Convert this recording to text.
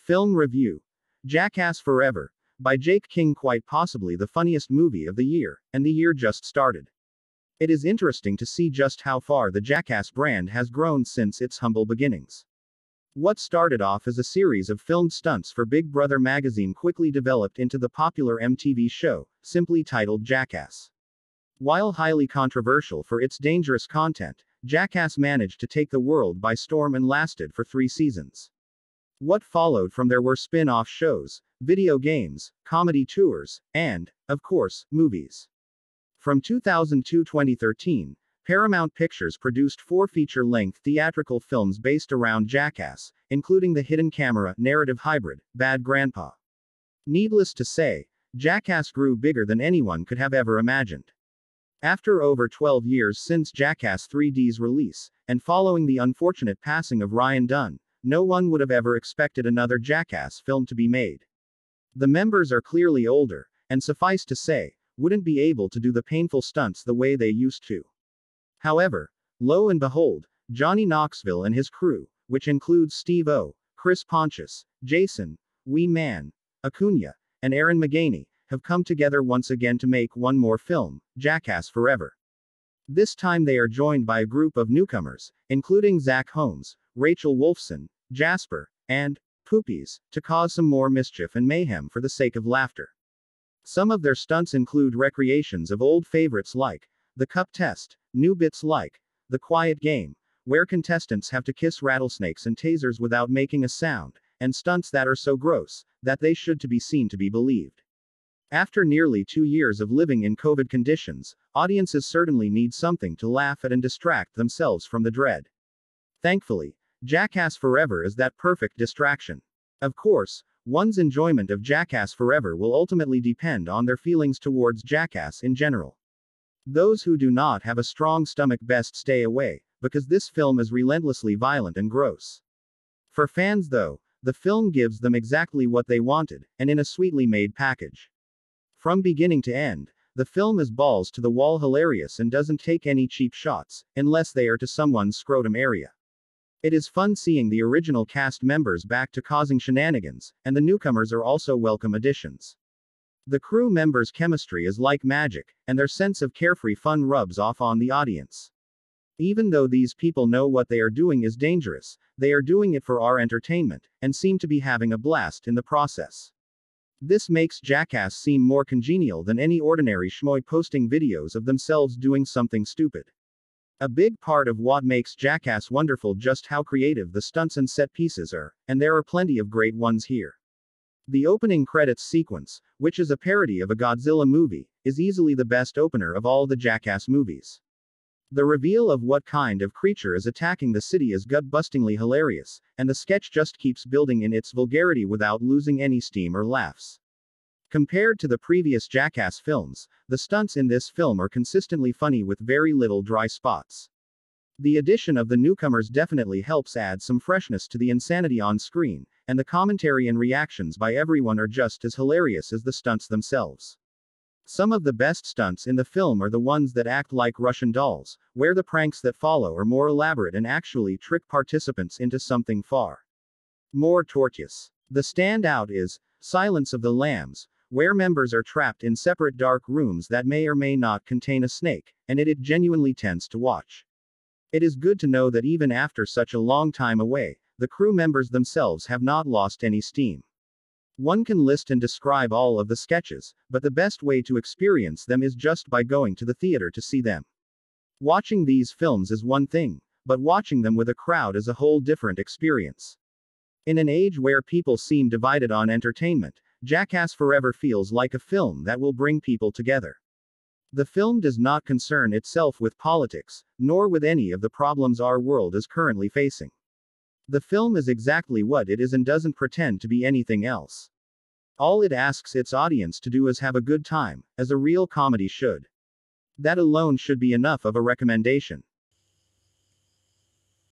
Film Review. Jackass Forever. By Jake King, quite possibly the funniest movie of the year, and the year just started. It is interesting to see just how far the Jackass brand has grown since its humble beginnings. What started off as a series of filmed stunts for Big Brother magazine quickly developed into the popular MTV show, simply titled Jackass. While highly controversial for its dangerous content, Jackass managed to take the world by storm and lasted for 3 seasons. What followed from there were spin-off shows, video games, comedy tours, and, of course, movies. From 2002 to 2013, Paramount Pictures produced 4 feature-length theatrical films based around Jackass, including the hidden camera narrative hybrid, Bad Grandpa. Needless to say, Jackass grew bigger than anyone could have ever imagined. After over 12 years since Jackass 3D's release, and following the unfortunate passing of Ryan Dunn, no one would have ever expected another Jackass film to be made. The members are clearly older, and suffice to say, wouldn't be able to do the painful stunts the way they used to. However, lo and behold, Johnny Knoxville and his crew, which includes Steve-O, Chris Pontius, Jason, Wee Man, Acuna, and Aaron McGaney, have come together once again to make one more film, Jackass Forever. This time they are joined by a group of newcomers, including Zach Holmes, Rachel Wolfson, Jasper, and Poopies, to cause some more mischief and mayhem for the sake of laughter. Some of their stunts include recreations of old favorites like the cup test, new bits like the quiet game, where contestants have to kiss rattlesnakes and tasers without making a sound, and stunts that are so gross that they should to be seen to be believed. After nearly 2 years of living in COVID conditions, audiences certainly need something to laugh at and distract themselves from the dread. Thankfully, Jackass Forever is that perfect distraction. Of course, one's enjoyment of Jackass Forever will ultimately depend on their feelings towards Jackass in general. Those who do not have a strong stomach best stay away, because this film is relentlessly violent and gross. For fans though, the film gives them exactly what they wanted, and in a sweetly made package. From beginning to end, the film is balls to the wall hilarious and doesn't take any cheap shots, unless they are to someone's scrotum area. It is fun seeing the original cast members back to causing shenanigans, and the newcomers are also welcome additions. The crew members' chemistry is like magic, and their sense of carefree fun rubs off on the audience. Even though these people know what they are doing is dangerous, they are doing it for our entertainment, and seem to be having a blast in the process. This makes Jackass seem more congenial than any ordinary schmoy posting videos of themselves doing something stupid. A big part of what makes Jackass wonderful just how creative the stunts and set pieces are, and there are plenty of great ones here. The opening credits sequence, which is a parody of a Godzilla movie, is easily the best opener of all the Jackass movies. The reveal of what kind of creature is attacking the city is gut-bustingly hilarious, and the sketch just keeps building in its vulgarity without losing any steam or laughs. Compared to the previous Jackass films, the stunts in this film are consistently funny with very little dry spots. The addition of the newcomers definitely helps add some freshness to the insanity on screen, and the commentary and reactions by everyone are just as hilarious as the stunts themselves. Some of the best stunts in the film are the ones that act like Russian dolls, where the pranks that follow are more elaborate and actually trick participants into something far more tortuous. The standout is Silence of the Lambs, where members are trapped in separate dark rooms that may or may not contain a snake, and it genuinely tense to watch. It is good to know that even after such a long time away, the crew members themselves have not lost any steam. One can list and describe all of the sketches, but the best way to experience them is just by going to the theater to see them. Watching these films is one thing, but watching them with a crowd is a whole different experience. In an age where people seem divided on entertainment, Jackass Forever feels like a film that will bring people together. The film does not concern itself with politics, nor with any of the problems our world is currently facing. The film is exactly what it is and doesn't pretend to be anything else. All it asks its audience to do is have a good time, as a real comedy should. That alone should be enough of a recommendation.